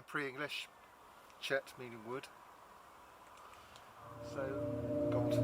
pre-English, chet meaning wood. So, gold.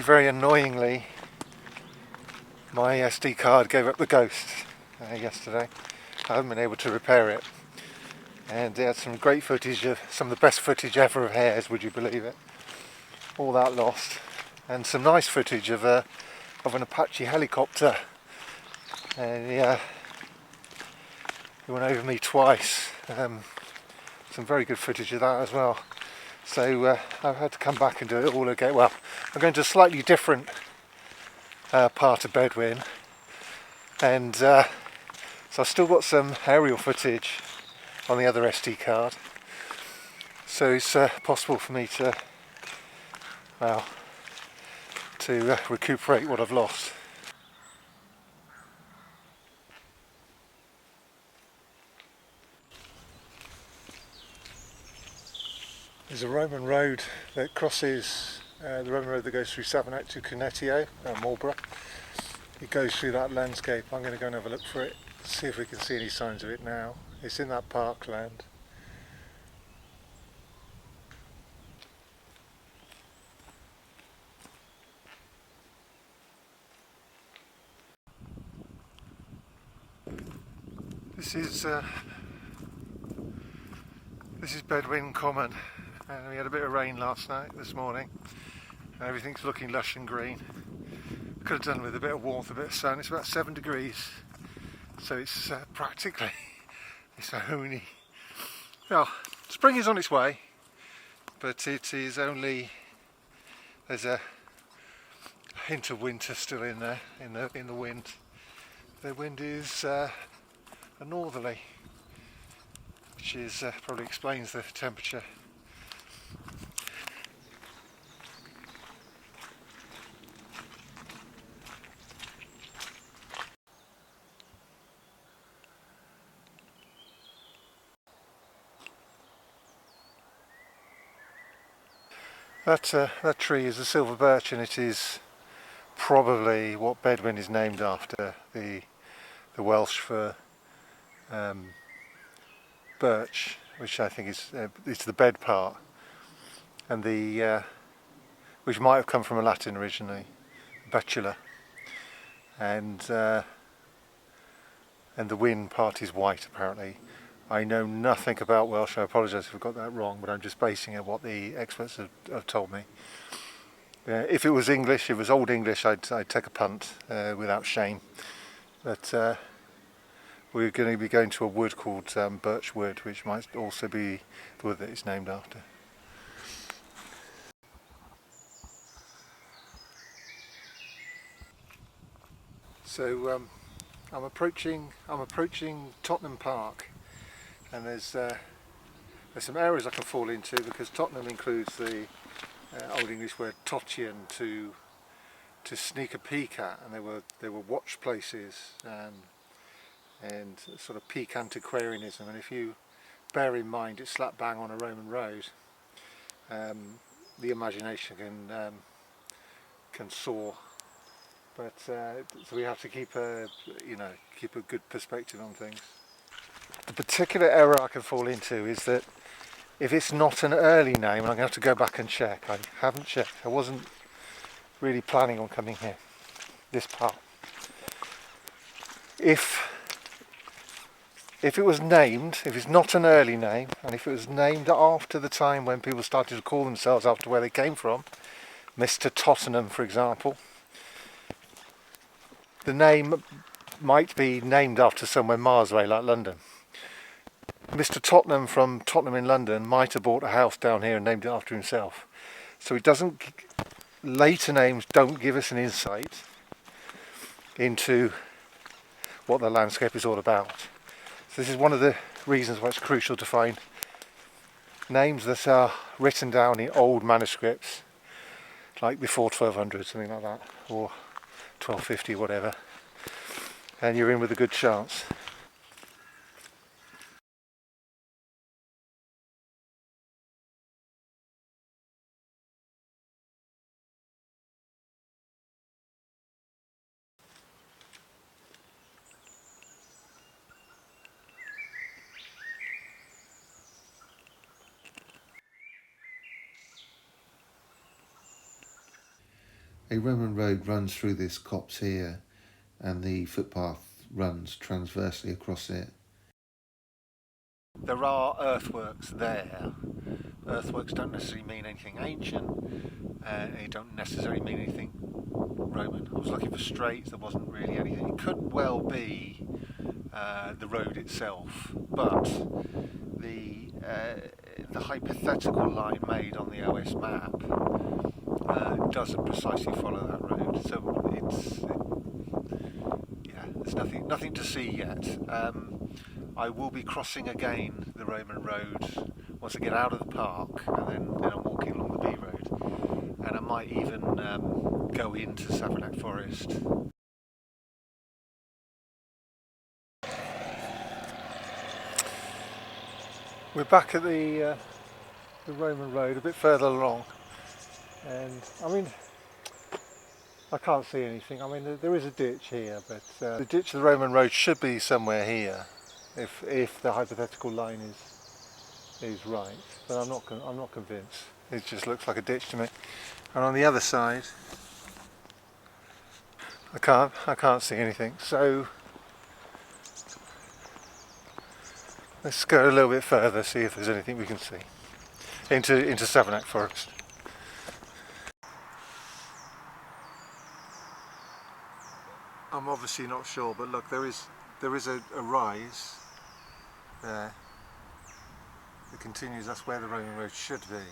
Very annoyingly, my SD card gave up the ghost yesterday. I haven't been able to repair it, and it had some great footage of some of the best footage ever of hares, would you believe it? All that lost, and some nice footage of an Apache helicopter, and he went over me twice. Some very good footage of that as well. So I've had to come back and do it all again. Well, I'm going to a slightly different part of Bedwyn, and so I've still got some aerial footage on the other SD card. So it's possible for me to, well, to recuperate what I've lost. There's a Roman road that crosses the Roman road that goes through Savernake to Connetio, Marlborough. It goes through that landscape. I'm going to go and have a look for it, see if we can see any signs of it now. It's in that parkland. This is Bedwyn Common. We had a bit of rain this morning, and everything's looking lush and green. Could have done with a bit of warmth, a bit of sun. It's about 7 degrees, so it's practically, it's only, well, spring is on its way, but it is only, there's a hint of winter still in there, in the wind. The wind is a northerly, which is probably explains the temperature. That tree is a silver birch, and it is probably what Bedwyn is named after, the Welsh for birch, which I think is it's the bed part, and the which might have come from a Latin originally, betula, and the whin part is white apparently. I know nothing about Welsh. I apologise if I got that wrong, but I'm just basing it on what the experts have told me. If it was English, if it was Old English, I'd take a punt without shame. But we're going to be going to a wood called birch wood, which might also be the wood that it's named after. So I'm approaching Tottenham Park, and there's some areas I can fall into because Tottenham includes the Old English word totian, to sneak a peek at, and there were watch places and sort of peak antiquarianism. And if you bear in mind it's slap bang on a Roman road, the imagination can soar. But so we have to keep a good perspective on things. The particular error I can fall into is that if it's not an early name, and I'm going to have to go back and check. I haven't checked. I wasn't really planning on coming here, this part. If it was named, if it's not an early name, and if it was named after the time when people started to call themselves after where they came from, Mr. Tottenham, for example, the name might be named after somewhere miles away, like London. Mr. Tottenham from Tottenham in London might have bought a house down here and named it after himself. So it doesn't. Later names don't give us an insight into what the landscape is all about. So this is one of the reasons why it's crucial to find names that are written down in old manuscripts, like before 1200, something like that, or 1250, whatever, and you're in with a good chance. A Roman road runs through this copse here, and the footpath runs transversely across it. There are earthworks there. Earthworks don't necessarily mean anything ancient, and they don't necessarily mean anything Roman. I was looking for straits, there wasn't really anything. It could well be the road itself, but the hypothetical line made on the OS map doesn't precisely follow that road, so there's nothing to see yet. I will be crossing again the Roman road once I get out of the park, and then I'm walking along the B road, and I might even go into Savernake forest. We're back at the Roman road, a bit further along, and I mean, I can't see anything. I mean, there is a ditch here, but the ditch of the Roman road should be somewhere here, if the hypothetical line is right. But I'm not convinced. It just looks like a ditch to me. And on the other side, I can't see anything. So let's go a little bit further, see if there's anything we can see into Savernake forest. I'm obviously not sure, but look, there is a rise there. It continues. That's where the Roman road should be.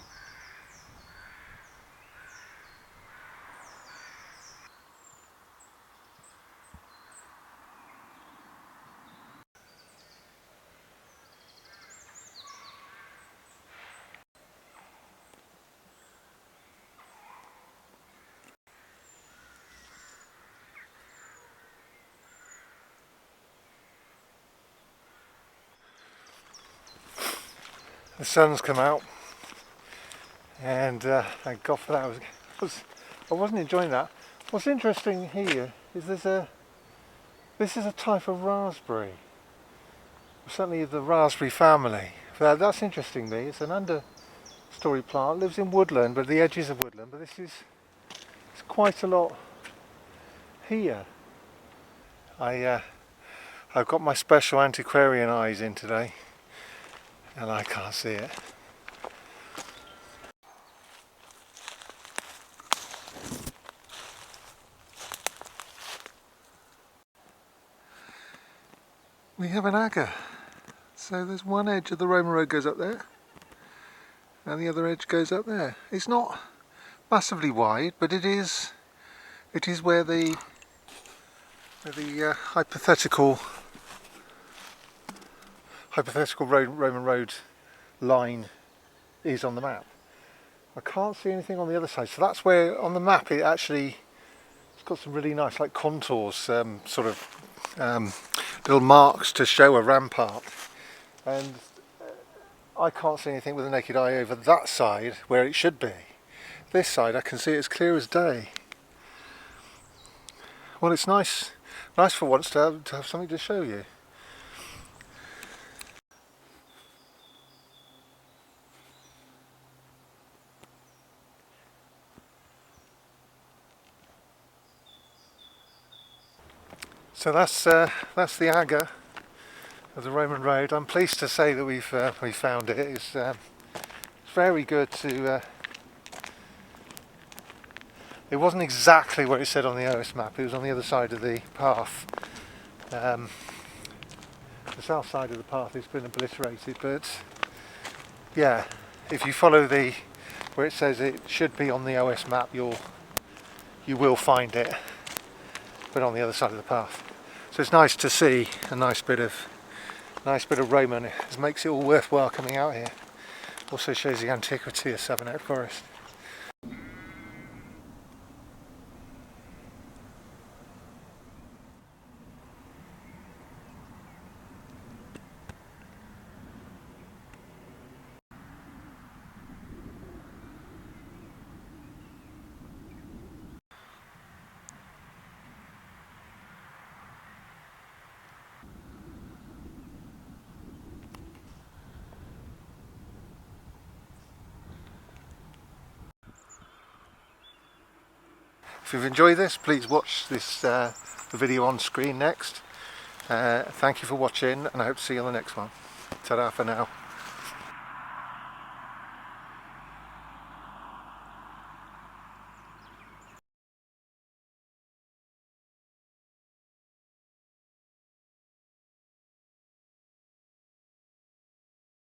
The sun's come out, and thank God for that. I wasn't enjoying that. What's interesting here is this is a type of raspberry, certainly the raspberry family. That's interesting to me. It's an understory plant, lives in woodland, but the edges of woodland. But it's quite a lot here. I've got my special antiquarian eyes in today. and I can't see it. We have an agger. So there's one edge of the Roman road goes up there and the other edge goes up there. It's not massively wide, but it is where the hypothetical Roman road line is on the map. I can't see anything on the other side, so that's where on the map it's got some really nice like contours, sort of little marks to show a rampart, and I can't see anything with the naked eye over that side where it should be. This side I can see it as clear as day. Well, it's nice for once to have something to show you. So that's the agger of the Roman road. I'm pleased to say that we found it. It's very good to. It wasn't exactly where it said on the OS map. It was on the other side of the path. The south side of the path has been obliterated, but yeah, if you follow where it says it should be on the OS map, you will find it, but on the other side of the path. So it's nice to see a nice bit of Roman. It makes it all worthwhile coming out here. Also shows the antiquity of Savernake forest. If you've enjoyed this, please watch the video on screen next. Thank you for watching, and I hope to see you on the next one. Ta-da for now.